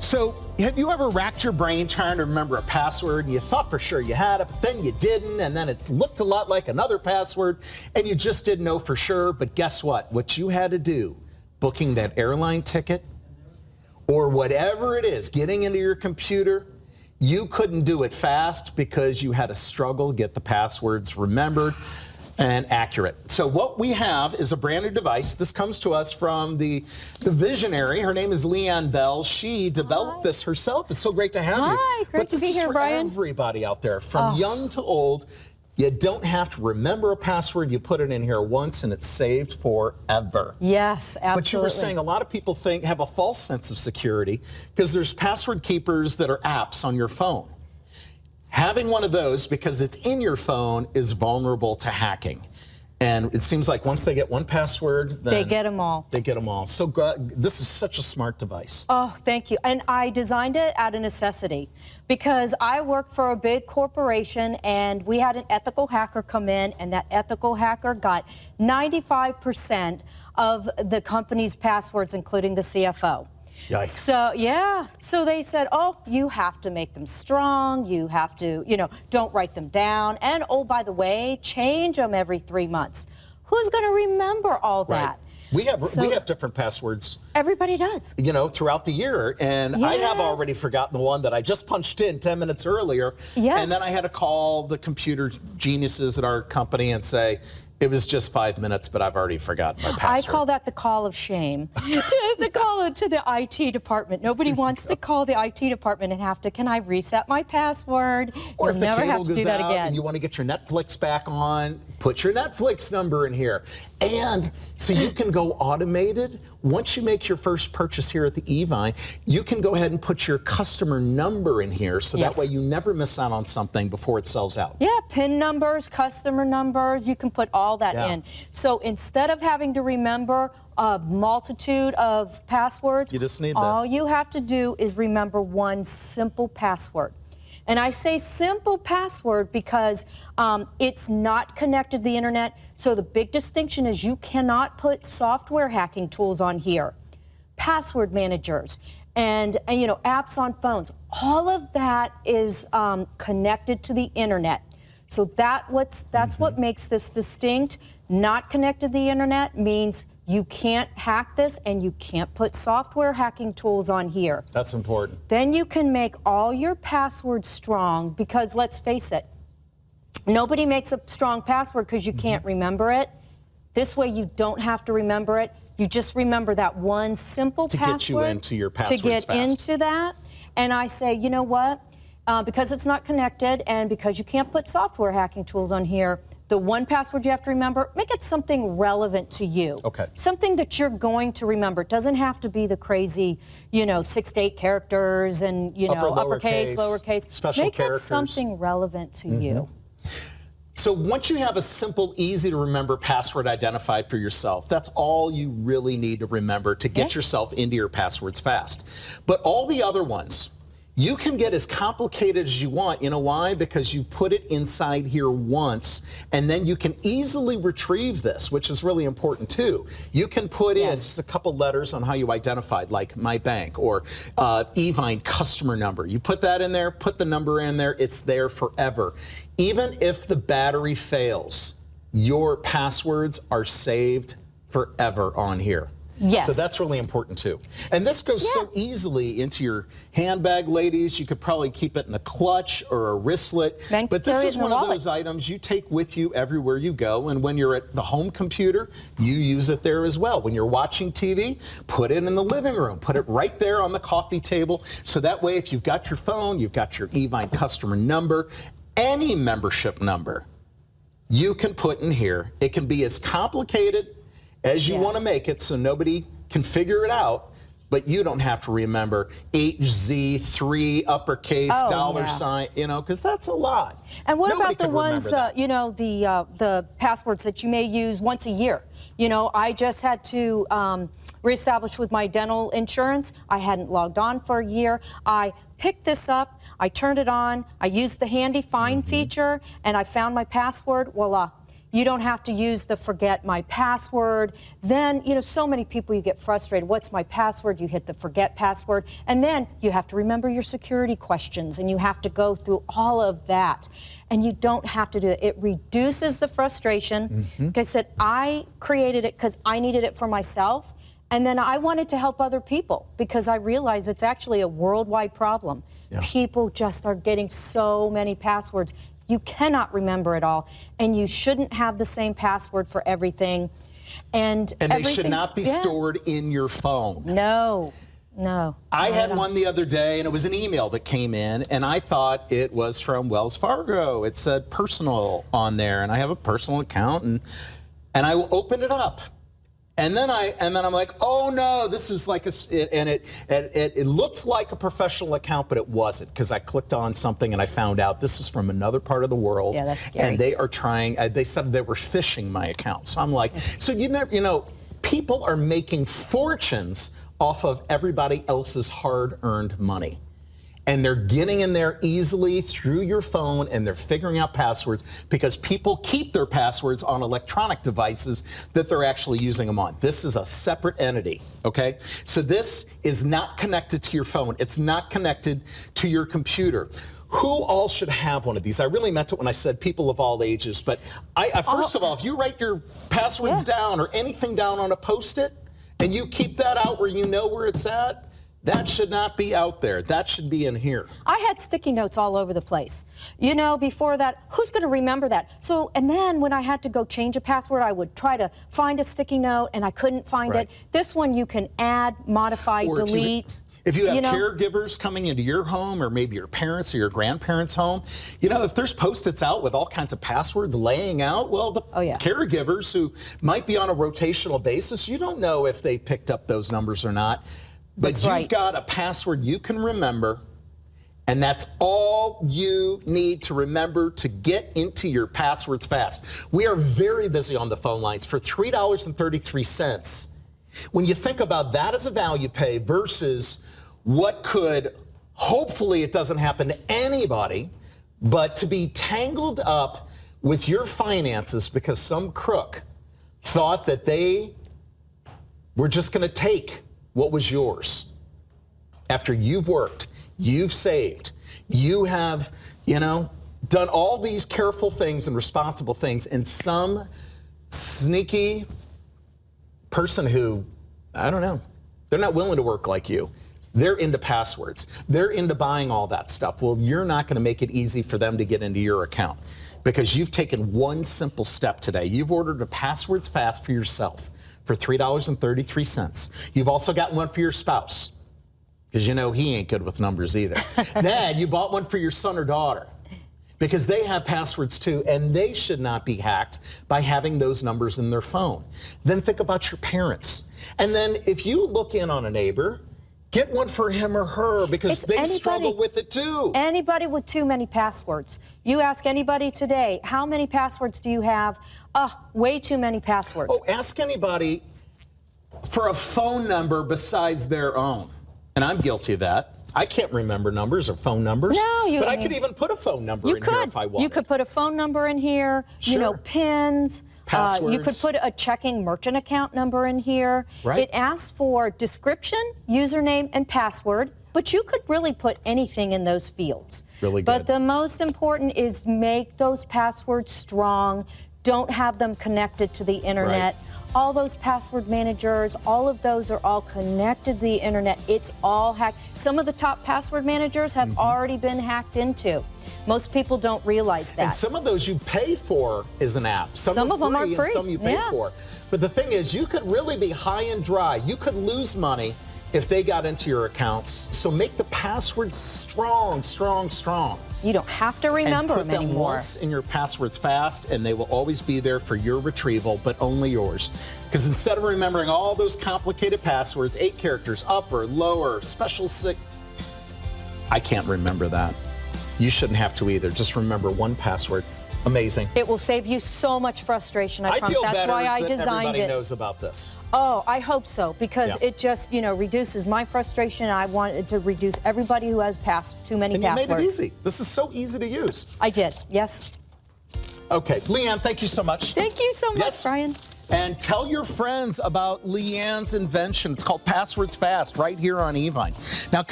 So, have you ever racked your brain trying to remember a password and you thought for sure you had it, but then you didn't, and then it looked a lot like another password, and you just didn't know for sure? But guess what? What you had to do, booking that airline ticket, or whatever it is, getting into your computer, you couldn't do it fast because you had to struggle to get the passwords remembered and accurate. So what we have is a brand new device. This comes to us from the visionary. Her name is Leanne Bell. She developed this herself. It's so great to have you. Hi, great to be here, Brian. This is for everybody out there, from young to old. You don't have to remember a password. You put it in here once and it's saved forever. Yes, absolutely. But you were saying a lot of people have a false sense of security because there's password keepers that are apps on your phone. Having one of those, because it's in your phone, is vulnerable to hacking. And it seems like once they get one password, then they get them all. They get them all. So this is such a smart device. Oh, thank you. And I designed it out of necessity because I work for a big corporation and we had an ethical hacker come in, and that ethical hacker got 95% of the company's passwords, including the CFO. Yikes. So, yeah. So they said, oh, you have to make them strong. You have to, don't write them down. And, oh, by the way, change them every 3 months. Who's going to remember all that? We have different passwords. Everybody does. Throughout the year. And I have already forgotten the one that I just punched in 10 minutes earlier. Yes. And then I had to call the computer geniuses at our company and say, it was just 5 minutes, but I've already forgotten my password. I call that the call of shame. The call to the IT department. Nobody wants to call the IT department and have to, can I reset my password? Or You'll if the never cable have to goes do that out again. and you want to get your Netflix back on, put your Netflix number in here. And so you can go automated. Once you make your first purchase here at the Evine, you can go ahead and put your customer number in here so that way you never miss out on something before it sells out. Yeah, PIN numbers, customer numbers, you can put all that in. So instead of having to remember a multitude of passwords, you just need all you have to do is remember one simple password. And I say simple password because it's not connected to the internet. So the big distinction is you cannot put software hacking tools on here, password managers, and apps on phones. All of that is connected to the internet. So that's what makes this distinct. Not connected to the internet means you can't hack this, and you can't put software hacking tools on here. That's important. Then you can make all your passwords strong, because let's face it, nobody makes a strong password because you can't remember it. This way you don't have to remember it. You just remember that one simple password. To get you into your passwords To get into that. And I say, you know what? Because it's not connected and because you can't put software hacking tools on here, the one password you have to remember, make it something relevant to you. Okay. Something that you're going to remember. It doesn't have to be the crazy, 6 to 8 characters and, uppercase, lowercase. Special characters. Make it something relevant to you. So once you have a simple, easy to remember password identified for yourself, that's all you really need to remember to get yourself into your passwords fast. But all the other ones, you can get as complicated as you want. You know why? Because you put it inside here once, and then you can easily retrieve this, which is really important too. You can put in just a couple letters on how you identified, like my bank or Evine customer number. You put that in there, put the number in there, it's there forever. Even if the battery fails, your passwords are saved forever on here. Yes. So that's really important too. And this goes so easily into your handbag, ladies. You could probably keep it in a clutch or a wristlet. But this is one of those items you take with you everywhere you go. And when you're at the home computer, you use it there as well. When you're watching TV, put it in the living room. Put it right there on the coffee table. So that way, if you've got your phone, you've got your Evine customer number, any membership number, you can put in here. It can be as complicated as you want to make it, so nobody can figure it out, but you don't have to remember HZ3 uppercase $sign, because that's a lot. And what about the ones, the passwords that you may use once a year? I just had to reestablish with my dental insurance. I hadn't logged on for a year. I picked this up, I turned it on, I used the handy find feature, and I found my password. Voila. You don't have to use the forget my password. Then, so many people, you get frustrated. What's my password? You hit the forget password. And then you have to remember your security questions, and you have to go through all of that. And you don't have to do it. It reduces the frustration. Like I said, I created it because I needed it for myself. And then I wanted to help other people because I realized it's actually a worldwide problem. Yeah. People just are getting so many passwords. You cannot remember it all, and you shouldn't have the same password for everything. And they should not be stored in your phone. No, no. I had one the other day, and it was an email that came in, and I thought it was from Wells Fargo. It said personal on there, and I have a personal account, and I opened it up. And then I'm like, oh no, this is like it looked like a professional account, but it wasn't, because I clicked on something and I found out this is from another part of the world. Yeah, that's scary. And they are trying. They said they were phishing my account. So I'm like, so people are making fortunes off of everybody else's hard-earned money. And they're getting in there easily through your phone, and they're figuring out passwords because people keep their passwords on electronic devices that they're actually using them on. This is a separate entity, okay? So this is not connected to your phone. It's not connected to your computer. Who all should have one of these? I really meant it when I said people of all ages, but first of all, if you write your passwords down or anything down on a Post-it, and you keep that out where you know where it's at, that should not be out there. That should be in here. I had sticky notes all over the place. Before that, who's going to remember that? So, and then when I had to go change a password, I would try to find a sticky note, and I couldn't find it. This one you can add, modify, or delete. If you have caregivers coming into your home, or maybe your parents or your grandparents' home, if there's Post-its out with all kinds of passwords laying out, well, the caregivers who might be on a rotational basis, you don't know if they picked up those numbers or not. But you've got a password you can remember, and that's all you need to remember to get into your Passwords Fast. We are very busy on the phone lines for $3.33. When you think about that as a value pay versus what could, hopefully it doesn't happen to anybody, but to be tangled up with your finances because some crook thought that they were just going to take what was yours. After you've worked, you've saved, you have, done all these careful things and responsible things, and some sneaky person who, I don't know, they're not willing to work like you. They're into passwords. They're into buying all that stuff. Well, you're not going to make it easy for them to get into your account because you've taken one simple step today. You've ordered a Passwords Fast for yourself for $3.33. You've also got one for your spouse, because he ain't good with numbers either. Then you bought one for your son or daughter, because they have passwords too, and they should not be hacked by having those numbers in their phone. Then think about your parents. And then if you look in on a neighbor, get one for him or her, because they struggle with it too. Anybody with too many passwords. You ask anybody today, how many passwords do you have? Way too many passwords. Oh, ask anybody for a phone number besides their own. And I'm guilty of that. I can't remember numbers or phone numbers. No, but I could even put a phone number in here if I wanted. You could put a phone number in here, pins. Passwords. You could put a checking merchant account number in here. Right. It asks for description, username, and password, but you could really put anything in those fields. Really good. But the most important is make those passwords strong. Don't have them connected to the internet. Right. All those password managers, all of those are all connected to the internet. It's all hacked. Some of the top password managers have already been hacked into. Most people don't realize that. And some of those you pay for is an app. Some of them are free. And some you pay for. But the thing is, you could really be high and dry. You could lose money if they got into your accounts. So make the passwords strong, strong, strong. You don't have to remember them anymore. Put them once in your Passwords Fast, and they will always be there for your retrieval, but only yours. Because instead of remembering all those complicated passwords, 8 characters, upper, lower, special I can't remember that. You shouldn't have to either. Just remember one password. Amazing. It will save you so much frustration. I promise. That's why I designed it. Everybody knows about this. Oh, I hope so, because it just, reduces my frustration. I want it to reduce everybody who has too many passwords. And you made it easy. This is so easy to use. I did, yes. Okay, Leanne, thank you so much. Thank you so much, Brian. And tell your friends about Leanne's invention. It's called PasswordsFast right here on Evine. Now.